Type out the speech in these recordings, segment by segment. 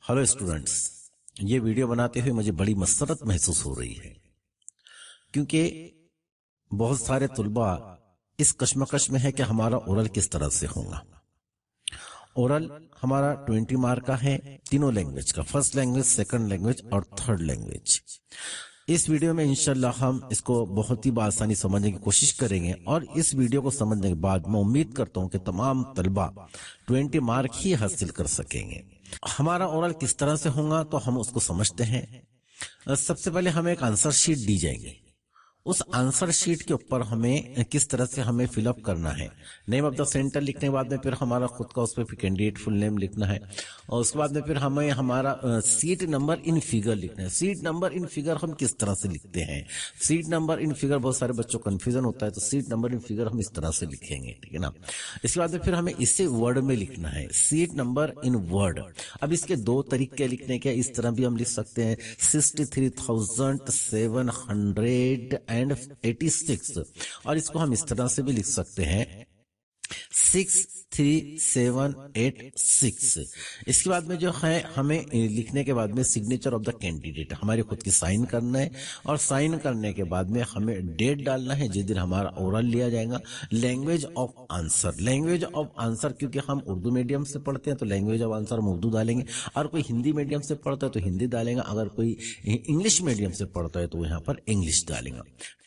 Hello students, ये video बनाते हुए मुझे बड़ी मसरत महसूस हो रही है क्योंकि बहुत सारे तुलबा इस कश्मकश में है कि हमारा ओरल किस तरह से होगा। ओरल हमारा 20 मार्क का है, तीनों लैंग्वेज का, फर्स्ट लैंग्वेज, सेकंड लैंग्वेज और थर्ड लैंग्वेज। इस वीडियो में इंशाल्लाह हम इसको बहुत ही आसानी समझने की कोशिश करेंगे और इस वीडियो को समझने के बाद मैं उम्मीद करता हूं कि तमाम तलबा 20 मार्क ही हासिल कर सकेंगे। हमारा ओरल किस तरह से होगा तो हम उसको समझते हैं। सबसे पहले हमें एक आंसर शीट दी जाएगी। उस आंसर शीट के ऊपर हमें किस तरह से हमें फिलअप करना है। नेम ऑफ द सेंटर लिखने के बाद में फिर हमारा खुद का उस पर फिर कैंडिडेट फुल नेम लिखना है और उसके बाद में फिर हमें हमारा सीट नंबर इन फिगर लिखना है। सीट नंबर इन फिगर हम किस तरह से लिखते हैं? सीट नंबर इन फिगर बहुत सारे बच्चों को कंफ्यूजन होता है, तो सीट नंबर इन फिगर हम इस तरह से लिखेंगे, ठीक है ना। इसके बाद में फिर हमें इसे वर्ड में लिखना है, सीट नंबर इन वर्ड। अब इसके दो तरीके लिखने के, इस तरह भी हम लिख सकते हैं 63,786 और इसको हम इस तरह से भी लिख सकते हैं 63786। इसके बाद में जो है हमें लिखने के बाद में सिग्नेचर ऑफ द कैंडिडेट, हमारे खुद की साइन करना है और साइन करने के बाद में हमें डेट डालना है जिस दिन हमारा ओरल लिया जाएगा। Language of answer, language of answer क्योंकि हम उर्दू मीडियम से पढ़ते हैं तो लैंग्वेज ऑफ आंसर हम उर्दू डालेंगे, और कोई हिंदी मीडियम से पढ़ता है तो हिंदी डालेंगे, अगर कोई इंग्लिश मीडियम से पढ़ता है तो यहाँ पर इंग्लिश डालेंगे।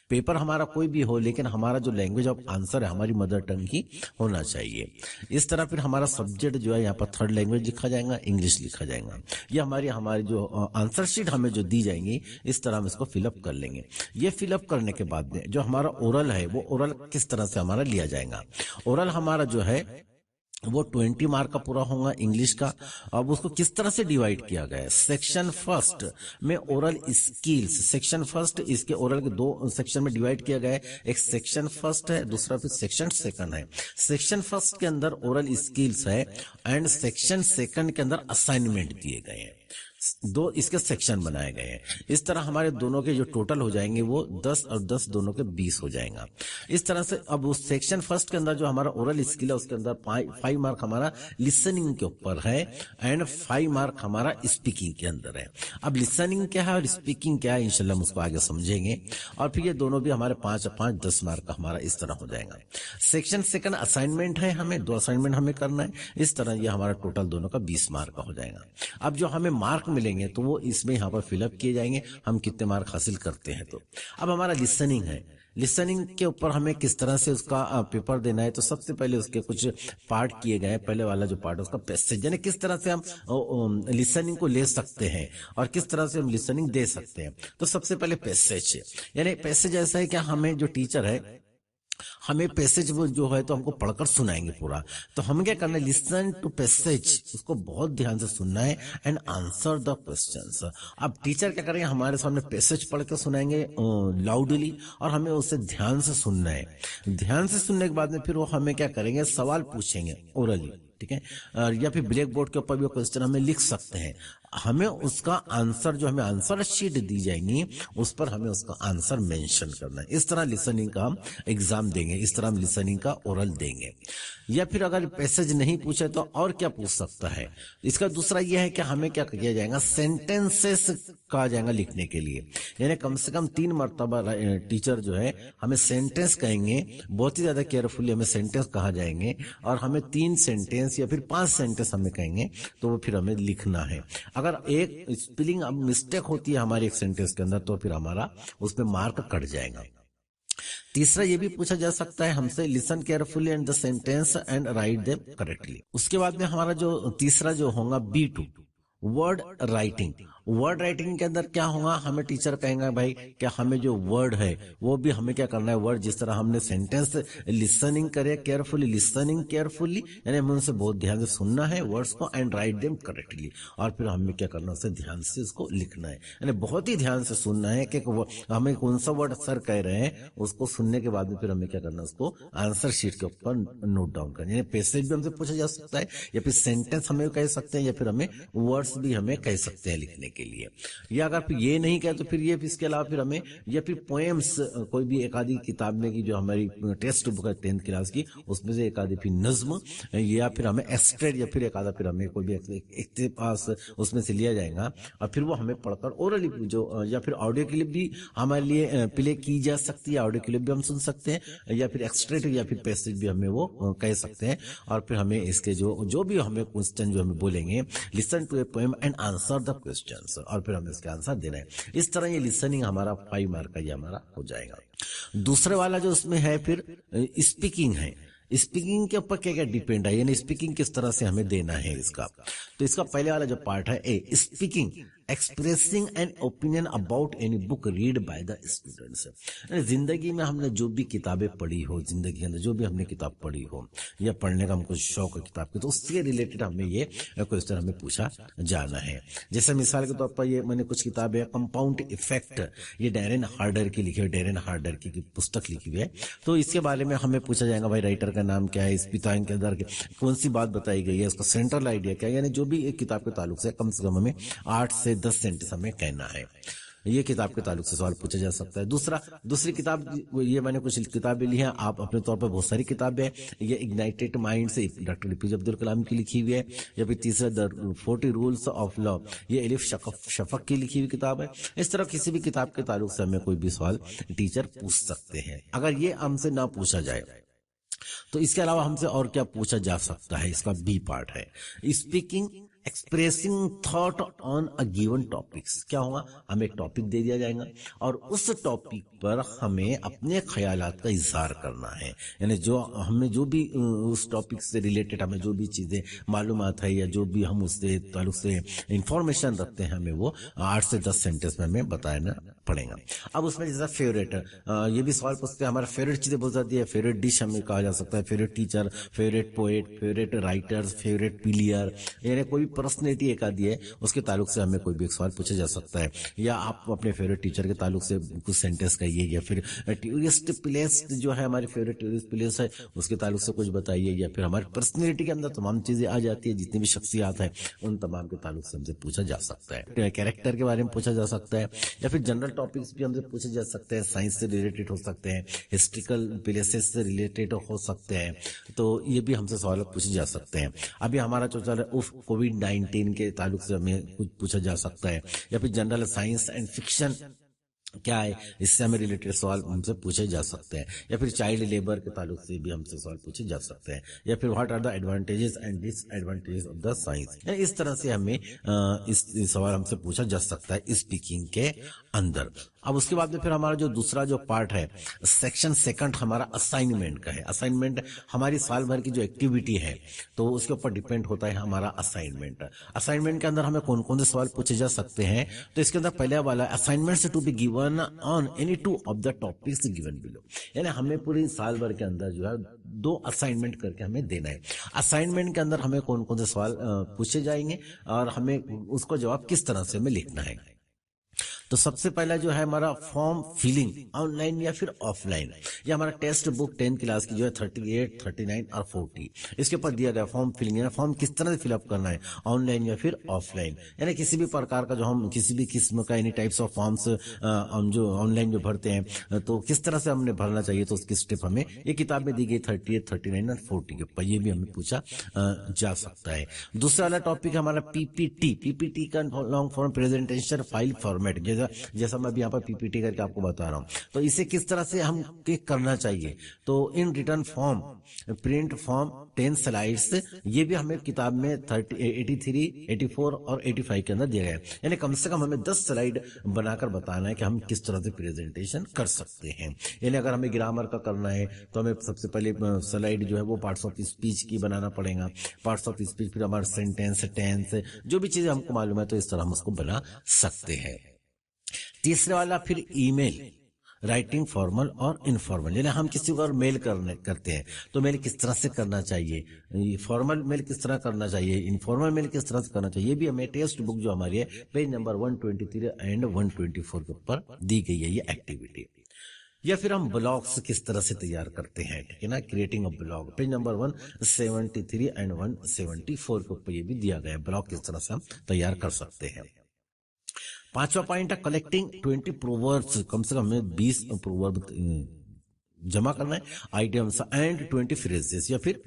पेपर हमारा कोई भी हो लेकिन हमारा जो लैंग्वेज ऑफ आंसर है हमारी मदर टंग ही होना चाहिए। इस तरह फिर हमारा सब्जेक्ट जो है यहाँ पर थर्ड लैंग्वेज लिखा जाएगा, इंग्लिश लिखा जाएगा। ये हमारी जो आंसर शीट हमें जो दी जाएंगी इस तरह हम इसको फिलअप कर लेंगे। ये फिलअप करने के बाद में जो हमारा ओरल है वो ओरल किस तरह से हमारा लिया जाएगा। ओरल हमारा जो है वो 20 मार्क का पूरा होगा इंग्लिश का। अब उसको किस तरह से डिवाइड किया गया है? सेक्शन फर्स्ट में ओरल स्किल्स, सेक्शन फर्स्ट इसके ओरल के दो सेक्शन में डिवाइड किया गया है। एक सेक्शन फर्स्ट है, दूसरा फिर सेक्शन सेकंड है। सेक्शन फर्स्ट के अंदर ओरल स्किल्स है एंड सेक्शन सेकंड के अंदर असाइनमेंट दिए गए हैं। दो इसके सेक्शन बनाए गए हैं। इस तरह हमारे दोनों के जो टोटल हो जाएंगे वो 10 और 10 दोनों के 20 हो जाएगा। इस तरह से अब उस सेक्शन फर्स्ट के अंदर जो हमारा ओरल स्किल है उसके अंदर 5 मार्क हमारा लिसनिंग के ऊपर है एंड 5 मार्क हमारा स्पीकिंग के अंदर है। अब लिसनिंग क्या है और स्पीकिंग क्या है इंशाल्लाह हम उसको आगे समझेंगे, और फिर ये दोनों भी हमारे 5 10 मार्क का हमारा इस तरह हो जाएगा। सेक्शन सेकंड असाइनमेंट है, हमें 2 असाइनमेंट हमें करना है। इस तरह ये हमारा टोटल दोनों का 20 मार्क का हो जाएगा। अब जो हमें मार्क मिलेंगे तो वो इसमें यहाँ पर फिलअप किए जाएंगे, हम कितने मार्क हासिल करते हैं। तो अब हमारा लिसनिंग है, लिसनिंग के ऊपर हमें किस तरह से उसका पेपर देना है। तो सबसे पहले उसके कुछ पार्ट किए गए। पहले वाला जो पार्ट है उसका पैसेज, यानी किस तरह से हम लिसनिंग को ले सकते हैं और किस तरह से हम लिसनिंग दे सकते हैं। तो सबसे पहले पैसेज, यानी पैसेज ऐसा है कि हमें जो टीचर है हमें पैसेज वो जो है तो हमको पढ़कर सुनाएंगे पूरा। तो हम क्या करना है, लिसन टू पैसेज, उसको बहुत ध्यान से सुनना है एंड आंसर द क्वेश्चंस। अब टीचर क्या करेंगे, हमारे सामने पैसेज पढ़ के सुनाएंगे लाउडली और हमें उससे ध्यान से सुनना है। ध्यान से सुनने के बाद में फिर वो हमें क्या करेंगे, सवाल पूछेंगे ओरली, ठीक है, या फिर ब्लैक बोर्ड के ऊपर भी क्वेश्चन हमें लिख सकते हैं। हमें उसका आंसर जो हमें आंसर शीट दी जाएगी उस पर हमें उसका आंसर मेंशन करना है। इस तरह लिसनिंग का हम एग्जाम देंगे, इस तरह हम लिसनिंग का ओरल देंगे। या फिर अगर पैसेज नहीं पूछे तो और क्या पूछ सकता है। इसका दूसरा यह है कि हमें क्या किया जाएगा, सेंटेंसेस कहा जाएगा लिखने के लिए, यानी कम से कम 3 मरतबा टीचर जो है हमें सेंटेंस कहेंगे, बहुत ही ज्यादा केयरफुली हमें सेंटेंस कहा जाएंगे और हमें 3 सेंटेंस या फिर 5 सेंटेंस हमें कहेंगे तो वो फिर हमें लिखना है। अगर एक स्पेलिंग अब मिस्टेक होती है हमारे एक सेंटेंस के अंदर तो फिर हमारा उसमें मार्क कट जाएगा। तीसरा ये भी पूछा जा सकता है हमसे, listen carefully and the sentence and write them correctly. उसके बाद में हमारा जो तीसरा जो होगा B2 word writing. Word writing के अंदर क्या होगा, हमें टीचर कहेंगे भाई क्या हमें जो वर्ड है वो भी हमें क्या करना है, वर्ड जिस तरह हमने सेंटेंस लिसनिंग करे केयरफुली, लिसनिंग केयरफुली यानी हमें उनसे बहुत ध्यान से सुनना है वर्ड्स को एंड राइट देम करेक्टली, और फिर हमें क्या करना है उसे ध्यान से उसको लिखना है, यानी बहुत ही ध्यान से सुनना है कि हमें कौन सा वर्ड सर कह रहे हैं। उसको सुनने के बाद में फिर हमें क्या करना है, उसको आंसर शीट के ऊपर नोट डाउन करना है। पैसेज भी हमसे पूछा जा सकता है या फिर सेंटेंस हमें कह सकते हैं या फिर हमें वर्ड्स भी हमें कह सकते हैं लिखने के के लिए। या अगर फिर ये नहीं किया तो फिर ये इसके अलावा फिर हमें या फिर पोएम्स कोई भी एक आधी किताब में की जो हमारी टेक्स्ट बुक है 10th क्लास की, उसमें से एक आधी फिर नज्म या फिर हमें एक्सट्रेट या फिर एक आधा फिर हमें कोई भी एक पास उसमें से लिया जाएगा और फिर वो हमें पढ़कर ओरली जो या फिर ऑडियो क्लिप भी हमारे लिए प्ले की जा सकती है, ऑडियो क्लिप भी हम सुन सकते हैं या फिर एक्सट्रेट या फिर पैसेज भी हमें वो कह सकते हैं। और फिर हमें इसके जो भी हमें क्वेश्चन जो हमें बोलेंगे, listen to a poem and answer the questions, और फिर हमें इसके आंसर देना है। इस तरह ये लिसनिंग हमारा 5 मार्क का ये हमारा हो जाएगा। दूसरे वाला जो उसमें है फिर स्पीकिंग है। स्पीकिंग के ऊपर क्या क्या डिपेंड है, यानी स्पीकिंग किस तरह से हमें देना है इसका। तो इसका पहले वाला जो पार्ट है a speaking expressing an opinion about any book read by the students. जिंदगी में हमने जो भी किताबें पढ़ी हो, जिंदगी के अंदर जो भी हमने किताब पढ़ी हो या पढ़ने का हमको शौक है किताब की, तो उससे रिलेटेड हमें ये क्वेश्चन हमें पूछा जाना है। जैसे मिसाल के तौर पर ये मैंने कुछ किताबें कंपाउंड इफेक्ट, ये डैरेन हार्डर की लिखी हुई, डैरेन हार्डर की पुस्तक लिखी हुई है। तो इसके बारे में हमें पूछा जाएगा भाई राइटर का नाम क्या है, इस पिताइन के अंदर कौन सी बात बताई गई है, उसका सेंट्रल आइडिया क्या है, यानी जो भी एक किताब के ताल्लुक से कम हमें 8 से 10 सेंटेंस हमें कहना है। ये किताब के ताल्लुक से सवाल पूछा जा सकता है। दूसरी किताब, ये मैंने कुछ किताबें ली हैं, आप अपने तौर पर बहुत सारी किताबें, ये इग्नाइटेड माइंड से डॉक्टर एपीजे अब्दुल कलाम की लिखी हुई है। या फिर तीसरा द 40 रूल्स ऑफ लॉ, ये एलिफ शफक की लिखी हुई किताब है। इस तरह किसी भी किताब के ताल्लुक से हमें कोई भी सवाल टीचर पूछ सकते हैं। अगर ये हमसे ना पूछा जाए तो इसके अलावा हमसे और क्या पूछा जा सकता है, इसका बी पार्ट है speaking expressing thought on a given topics. क्या होगा, हमें एक टॉपिक दे दिया जाएगा और उस टॉपिक पर हमें अपने ख्यालात का इजहार करना है, यानी जो हमें जो भी उस टॉपिक से रिलेटेड हमें जो भी चीजें मालूमात है या जो भी हम उससे ताल्लुक से इंफॉर्मेशन रखते हैं, हमें वो 8 से 10 सेंटेंस में हमें बताना पड़ेगा। अब उसमें जैसा फेवरेट, ये भी सवाल पूछते हैं, हमारा फेवरेट चीजें बोल जाती है, फेवरेट डिश हमें कहा जा सकता है, favourite teacher, favourite poet, favourite writers, favourite player, यानी कोई पर्सनैलिटी एक आदि है उसके ताल्लुक से हमें कोई भी एक सवाल पूछा जा सकता है। या आप अपने फेवरेट टीचर के ताल्लुक से कुछ सेंटेंस कहिए, या फिर टूरिस्ट प्लेस जो है हमारी फेवरेट टूरिस्ट प्लेस है उसके ताल्लुक से कुछ बताइए, या फिर हमारी पर्सनैलिटी के अंदर तमाम चीजें आ जाती है, जितनी भी शख्सियात है उन तमाम के ताल्लुक से हमसे पूछा जा सकता है। कैरेक्टर के बारे में पूछा जा सकता है, या फिर जनरल टॉपिक्स भी हमसे पूछे जा सकते हैं, साइंस से रिलेटेड हो सकते हैं, हिस्ट्रिकल प्लेसेस से रिलेटेड हो सकते हैं, तो ये भी हमसे सवाल पूछे जा सकते हैं। अभी हमारा जो चल रहा है कोविड-19 के ताल्लुक से हमें कुछ पूछा जा सकता है, या फिर जनरल साइंस एंड फिक्शन क्या है इससे हमें रिलेटेड सवाल हमसे पूछे जा सकते हैं, या फिर चाइल्ड लेबर के ताल्लुक से भी हमसे सवाल पूछे जा सकते हैं, या फिर what are the advantages and disadvantages of the science. इस तरह से हमें इस सवाल हमसे पूछा जा सकता है स्पीकिंग के अंदर। अब उसके बाद में फिर हमारा जो दूसरा जो पार्ट है सेक्शन सेकंड हमारा असाइनमेंट का है। असाइनमेंट हमारी साल भर की जो एक्टिविटी है तो उसके ऊपर डिपेंड होता है हमारा असाइनमेंट। असाइनमेंट के अंदर हमें कौन कौन से सवाल पूछे जा सकते हैं, तो इसके अंदर पहले वाला assignment to be given on any 2 of the topics given below, यानी हमें पूरी साल भर के अंदर जो है 2 असाइनमेंट करके हमें देना है। असाइनमेंट के अंदर हमें कौन कौन से सवाल पूछे जाएंगे और हमें उसको जवाब किस तरह से हमें लिखना है। तो सबसे पहला जो है हमारा फॉर्म फिलिंग ऑनलाइन या फिर ऑफलाइन, या हमारा टेक्स्ट बुक 10th क्लास की जो है 38, 39 और 40 इसके ऊपर दिया गया फॉर्म फिलिंग, यानी फॉर्म किस तरह से फिलअप करना है, ऑनलाइन या फिर ऑफलाइन, यानी किसी भी प्रकार का जो हम किसी भी किस्म का एनी टाइप्स ऑफ फॉर्म्स हम जो ऑनलाइन जो भरते हैं तो किस तरह से हमने भरना चाहिए, तो उसकी स्टेप हमें ये किताब में दी गई 38, 39 और 40 के ऊपर, ये भी हमें पूछा जा सकता है। दूसरा वाला टॉपिक हमारा पीपीटी का long form presentation file format, जैसा मैं अभी यहाँ पर पीपीटी करके आपको बता रहा हूँ, तो इसे किस तरह से हम करना चाहिए, तो in return form, print form, 10 slides, ये भी हमें किताब में 83, 84 और 85 के अंदर दिया गया है, यानी कम से कम हमें 10 स्लाइड बनाकर बताना है कि हम किस तरह से प्रेजेंटेशन कर सकते हैं। यानी अगर हमें ग्रामर का करना है तो हमें सबसे पहले स्लाइड जो है वो पार्ट्स ऑफ स्पीच की बनाना पड़ेगा, पार्ट्स ऑफ स्पीच, फिर हमारा सेंटेंस, टेंस, जो भी चीजें हमको मालूम है तो इस तरह हम उसको बना सकते हैं। तीसरे वाला फिर ईमेल, राइटिंग फॉर्मल और इनफॉर्मल, यानी हम किसी को और मेल करते हैं तो मेल किस तरह से करना चाहिए, फॉर्मल मेल किस तरह करना चाहिए, इनफॉर्मल मेल किस तरह से करना चाहिए, ये भी हमें टेक्स्ट बुक जो हमारी है पेज नंबर 123 एंड 124 के ऊपर दी गई है ये एक्टिविटी। या फिर हम ब्लॉग्स किस तरह से तैयार करते हैं, ठीक है ना, creating a blog, page number 173 and 174 के ऊपर ये भी दिया गया है, ब्लॉग किस तरह से हम तैयार कर सकते हैं। 5वां पॉइंट है कलेक्टिंग 20 प्रोवर्ब्स, कम से कम हमें 20 प्रोवर्ब जमा करना है, आइडियम्स एंड 20 फ्रेजेस या फिर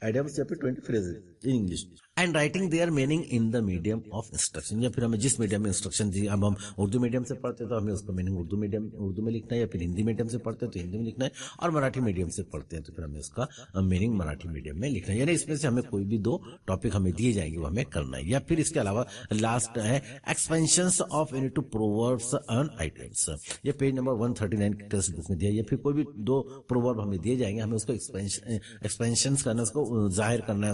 आइडियम्स या फिर 20 phrases in English, and writing there meaning in the medium of instruction, या फिर हमें जिस मीडियम में इंस्ट्रक्शन दी, अब हम उर्दू मीडियम से पढ़ते हैं तो हमें उसका मीनिंग उर्दू में लिखना है, या फिर हिंदी मीडियम से पढ़ते हैं तो हिंदी में लिखना है, और मराठी मीडियम से पढ़ते हैं तो फिर हमें उसका मीनिंग मराठी मीडियम में लिखना है। यानी इसमें से हमें कोई भी 2 टॉपिक हमें दिए जाएंगे वो हमें करना है। या फिर इसके अलावा लास्ट है expansion of any two proverbs and idioms, ये पेज नंबर 139 की टेक्स्ट बुक में दिया। या फिर कोई भी 2 प्रोवर्ब हमें दिए जाएंगे, हमें उसको एक्सपेंशन करना है, उसको जाहिर करना है,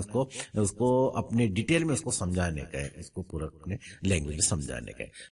उसको अपने डिटेल में उसको समझाने का है, इसको पूरा अपने लैंग्वेज में समझाने का है।